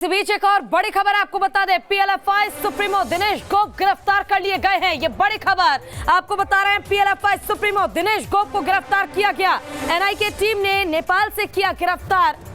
इस बीच एक और बड़ी खबर आपको बता दें, पीएलएफआई सुप्रीमो दिनेश गोप गिरफ्तार कर लिए गए हैं। ये बड़ी खबर आपको बता रहे हैं, पीएलएफआई सुप्रीमो दिनेश गोप को गिरफ्तार किया गया। एनआईए टीम ने नेपाल से किया गिरफ्तार।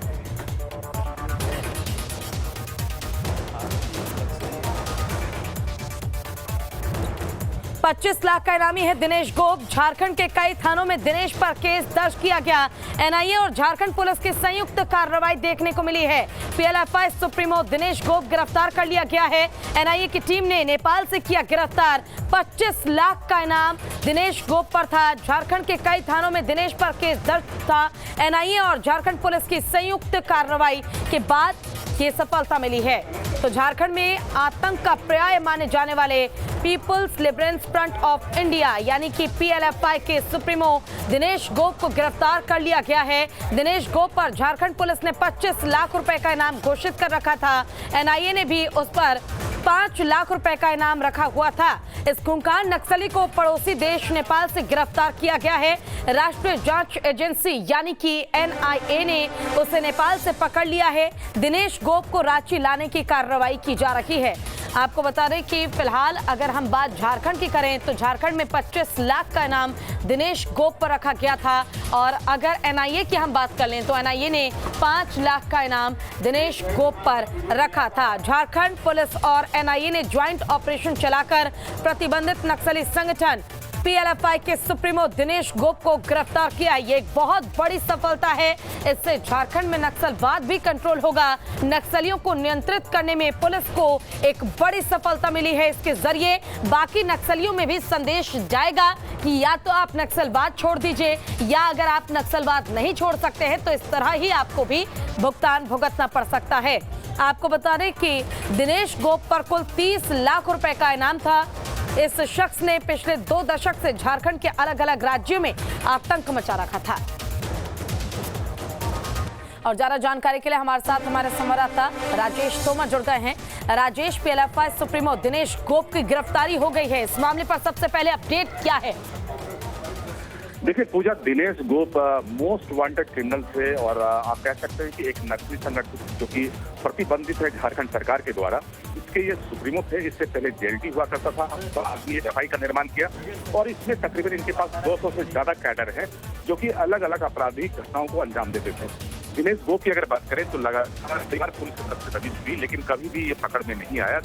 $25 लाख का इनामी है दिनेश गोप। झारखंड के कई थानों में दिनेश पर केस दर्ज किया गया। एनआईए और झारखंड पुलिस की संयुक्त कार्रवाई देखने को मिली है। पीएलएफआई सुप्रीमो दिनेश गोप गिरफ्तार कर लिया गया है। एनआईए की टीम ने नेपाल से किया गिरफ्तार। 25 लाख का इनाम दिनेश गोप पर था। झारखंड के कई थानों में दिनेश पर केस दर्ज था। एनआईए और झारखंड पुलिस की संयुक्त कार्रवाई के बाद ये सफलता मिली है। तो झारखंड में आतंक का पर्याय माने जाने वाले People's Liberation Front of India यानी कि पीएलएफआई के सुप्रीमो दिनेश गोप को गिरफ्तार कर लिया गया है। दिनेश गोप पर झारखंड पुलिस ने 25 लाख रुपए का इनाम घोषित कर रखा था। एनआईए ने भी उस पर 5 लाख रुपए का इनाम रखा हुआ था। इस खूंखार नक्सली को पड़ोसी देश नेपाल से गिरफ्तार किया गया है। राष्ट्रीय जांच एजेंसी यानी कि एनआईए ने उसे नेपाल से पकड़ लिया है। दिनेश गोप को रांची लाने की कार्रवाई की जा रही है। आपको बता दें कि फिलहाल अगर हम बात झारखंड की करें तो झारखंड में 25 लाख का इनाम दिनेश गोप पर रखा गया था। और अगर एनआईए की हम बात कर लें तो एनआईए ने 5 लाख का इनाम दिनेश गोप पर रखा था। झारखंड पुलिस और एनआईए ने ज्वाइंट ऑपरेशन चलाकर प्रतिबंधित नक्सली संगठन पीएलएफआई के सुप्रीमो दिनेश गोप को गिरफ्तार किया। ये एक बहुत बड़ी सफलता है। इससे झारखंड में नक्सलवाद भी कंट्रोल होगा। नक्सलियों को नियंत्रित करने में पुलिस को एक बड़ी सफलता मिली है। इसके जरिए बाकी नक्सलियों में भी संदेश जाएगा कि या तो आप नक्सलवाद छोड़ दीजिए या अगर आप नक्सलवाद नहीं छोड़ सकते हैं तो इस तरह ही आपको भी भुगतान भुगतना पड़ सकता है। आपको बता दें कि दिनेश गोप पर कुल 30 लाख रुपए का इनाम था। इस शख्स ने पिछले 2 दशक से झारखंड के अलग अलग राज्यों में आतंक मचा रखा था। और ज्यादा जानकारी के लिए हमारे साथ हमारे संवाददाता राजेश तोमर जुड़ गए हैं। राजेश, पीएलएफआई सुप्रीमो दिनेश गोप की गिरफ्तारी हो गई है। इस मामले पर सबसे पहले अपडेट क्या है? देखिए पूजा, दिनेश गोप मोस्ट वांटेड क्रिमिनल थे और आप कह सकते हैं कि एक नक्सली संगठन जो कि प्रतिबंधित है झारखंड सरकार के द्वारा, इसके ये सुप्रीमो थे। इससे पहले जेएलटी हुआ करता था, तो आदमी एफआई का निर्माण किया और इसमें तकरीबन इनके पास 200 से ज्यादा कैडर है जो कि अलग अलग आपराधिक घटनाओं को अंजाम देते थे। दिनेश गोप की अगर बात करें तो लगातार पुलिस की तरफ से दबिश हुई, लेकिन कभी भी ये पकड़ में नहीं आया।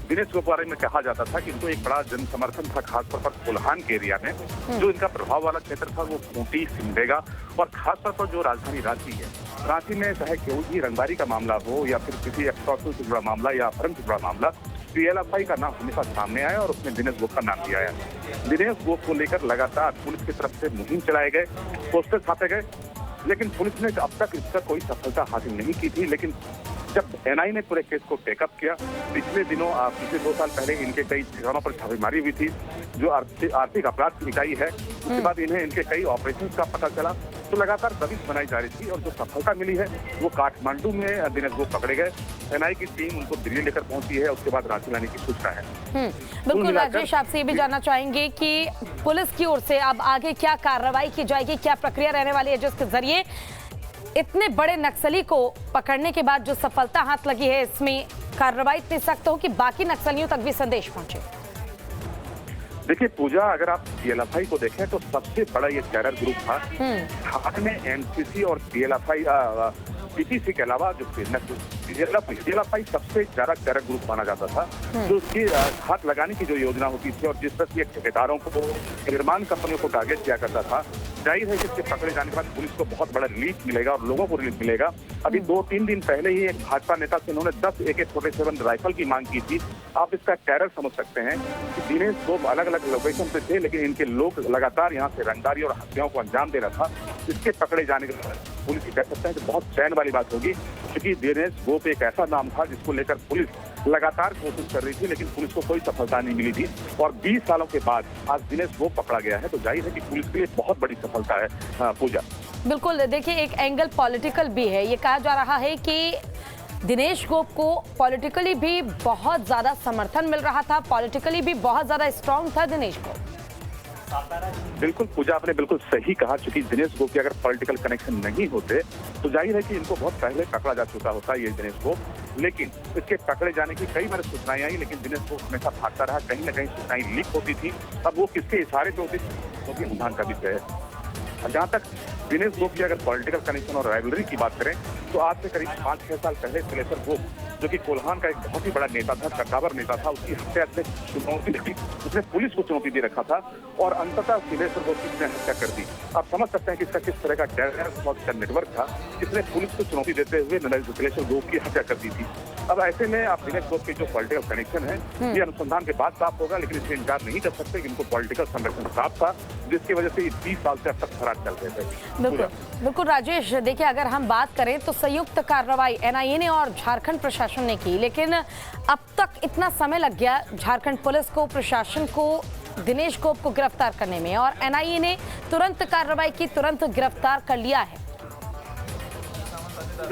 दिनेश गोप के बारे में कहा जाता था कि इनको एक बड़ा जन समर्थन था, खासतौर पर कोल्हान के एरिया में। जो इनका प्रभाव वाला क्षेत्र था वो खूंटी, सिमडेगा और खासतौर पर जो राजधानी रांची है, रांची में चाहे कोई भी रंगबारी का मामला हो या फिर किसी एक्सटॉर्शन से जुड़ा मामला या अपहरण से जुड़ा मामला, पीएलएफआई का नाम हमेशा सामने आया और उसमें दिनेश गोप का नाम भी आया। दिनेश गोप को लेकर लगातार पुलिस की तरफ से मुहिम चलाए गए, पोस्टर छापे गए, लेकिन पुलिस ने अब तक इसका कोई सफलता हासिल नहीं की थी। लेकिन जब एनआईए ने पूरे केस को टेकअप किया, पिछले दिनों पिछले 2 साल पहले इनके कई ठिकानों पर छापेमारी हुई थी जो आर्थिक अपराध की इकाई है। उसके बाद इन्हें इनके कई ऑपरेशन का पता चला, तो लगातार दबिश बनाई जा रही थी और जो सफलता मिली है वो काठमांडू में दिनेश गोप पकड़े गए। एनआईए की टीम उनको दिल्ली लेकर पहुंची है, उसके बाद रांची लाने की सूचना है। बिल्कुल राजेश, आपसे ये भी जानना चाहेंगे कि पुलिस की ओर से अब आगे क्या कार्रवाई की जाएगी, क्या प्रक्रिया रहने वाली है जिसके जरिए इतने बड़े नक्सली को पकड़ने के बाद जो सफलता हाथ लगी है, इसमें कार्रवाई इतनी सख्त हो कि बाकी नक्सलियों तक भी संदेश पहुंचे? देखिए पूजा, अगर आप पीएलएफआई को देखें तो सबसे बड़ा ये टेरर ग्रुप था। झारखंड में एनसीसी और पीएलएफआई पीटीसी के अलावा जो पीएलएफआई सबसे ज्यादा टेरर ग्रुप माना जाता था। तो उसकी हाथ लगाने की जो योजना होती थी और जिस तरह से ठेकेदारों को, निर्माण कंपनियों को टारगेट किया करता था, जाहिर है कि इसके पकड़े जाने के बाद पुलिस को बहुत बड़ा रिलीफ मिलेगा और लोगों को रिलीफ मिलेगा। अभी 2-3 दिन पहले ही एक भाजपा नेता से उन्होंने 10 AK-47 राइफल की मांग की थी। आप इसका टेरर समझ सकते हैं कि दिनेश गोप अलग अलग लोकेशन पे थे, लेकिन इनके लोग लगातार यहाँ से रंगदारी और हत्याओं को अंजाम दे रहा था। इसके पकड़े जाने के बाद पुलिस कह सकते हैं कि बहुत चैन वाली बात होगी, क्योंकि दिनेश गोप एक ऐसा नाम था जिसको लेकर पुलिस लगातार कोशिश कर रही थी, लेकिन पुलिस को कोई सफलता नहीं मिली थी। और 20 सालों के बाद आज दिनेश गोप पकड़ा गया है, तो जाहिर है कि पुलिस के लिए बहुत बड़ी सफलता है। पूजा, बिल्कुल, देखिए एक एंगल पॉलिटिकल भी है। ये कहा जा रहा है कि दिनेश गोप को पॉलिटिकली भी बहुत ज्यादा समर्थन मिल रहा था, पॉलिटिकली भी बहुत ज्यादा स्ट्रांग था दिनेश गोप। बिल्कुल पूजा, आपने बिल्कुल सही कहा। चूंकि दिनेश गोप के अगर पॉलिटिकल कनेक्शन नहीं होते तो जाहिर है कि इनको बहुत पहले पकड़ा जा चुका होता ये दिनेश गोप। लेकिन इसके पकड़े जाने की कई बार सूचनाएं आई, लेकिन दिनेश गोप हमेशा भागता रहा। कहीं न कहीं सूचनाएं लीक होती थी। अब वो किसके इशारे पे होती थी वो भी अनुमान का विषय है। जहाँ तक दिनेश गोप की अगर पॉलिटिकल कनेक्शन और राइवलरी की बात करें तो आज से करीब 5-6 साल पहले तिलेश्वर गोप, जो कि कोल्हान का एक बहुत ही बड़ा नेता था, कद्दावर नेता था, उसकी हत्या से चुनौती दी। उसने पुलिस को चुनौती दे रखा था और अंततः तिलेश्वर गोप की उसने हत्या कर दी। आप समझ सकते हैं कि इसका किस तरह का टेरर नेटवर्क था जिसने पुलिस को चुनौती देते हुए तिलेश्वर गोप की हत्या कर दी थी। अब ऐसे में आप दिनेश गोप के जो पॉलिटिकल कनेक्शन है ये अनुसंधान के बाद साफ होगा, लेकिन इससे इनकार नहीं कर सकते कि इनको पॉलिटिकल संरक्षण साफ था, जिसकी वजह से 20 साल से अब तक फरार चल रहे थे। बिल्कुल राजेश, देखिए अगर हम बात करें तो संयुक्त कार्रवाई एनआईए ने और झारखंड प्रशासन ने की, लेकिन अब तक इतना समय लग गया झारखंड पुलिस को, प्रशासन को दिनेश गोप को गिरफ्तार करने में, और एनआईए ने तुरंत कार्रवाई की, तुरंत गिरफ्तार कर लिया है।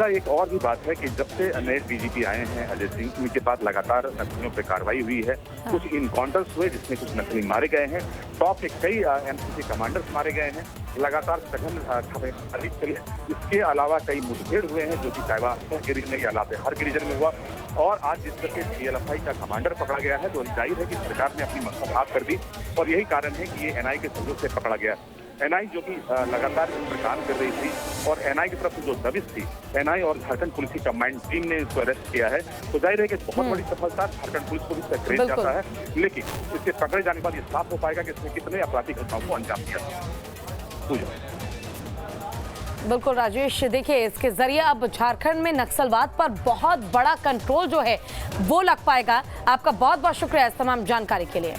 एक और भी बात है कि जब से नए डीजीपी आए हैं अजय सिंह, उनके बाद लगातार नक्सलियों पर कार्रवाई हुई है। कुछ इनकाउंटर्स हुए जिसमें कुछ नक्सली मारे गए हैं, टॉप के कई एमसीसी कमांडर्स मारे गए हैं, लगातार सघन छापेमारी चली है। इसके अलावा कई मुठभेड़ हुए हैं जो कि साहिवाल रीजन में या लातेहार के रीजन में हुआ, और आज जिस तरह से पीएलएफआई का कमांडर पकड़ा गया है तो जाहिर है कि सरकार ने अपनी मसलाहत कर दी, और यही कारण है कि ये एनआई के सहयोग से पकड़ा गया। एनआई जो कि लगातार इस पर काम कर रही थी, और एनआई की तरफ से जो दबिश थी, एनआई और झारखंड पुलिस की कंबाइंड टीम ने इसको अरेस्ट किया है, तो जाहिर है कि बहुत बड़ी सफलता झारखंड पुलिस को भी इसका क्रेडिट जाता है। लेकिन इसके पकड़े जाने के बाद ये साफ हो पाएगा कि इसने कितने आपराधिक घटनाओं को अंजाम दिया। बिल्कुल राजेश, देखिए इसके जरिए अब झारखंड में नक्सलवाद पर बहुत बड़ा कंट्रोल जो है वो लग पाएगा। आपका बहुत बहुत शुक्रिया इस तमाम जानकारी के लिए।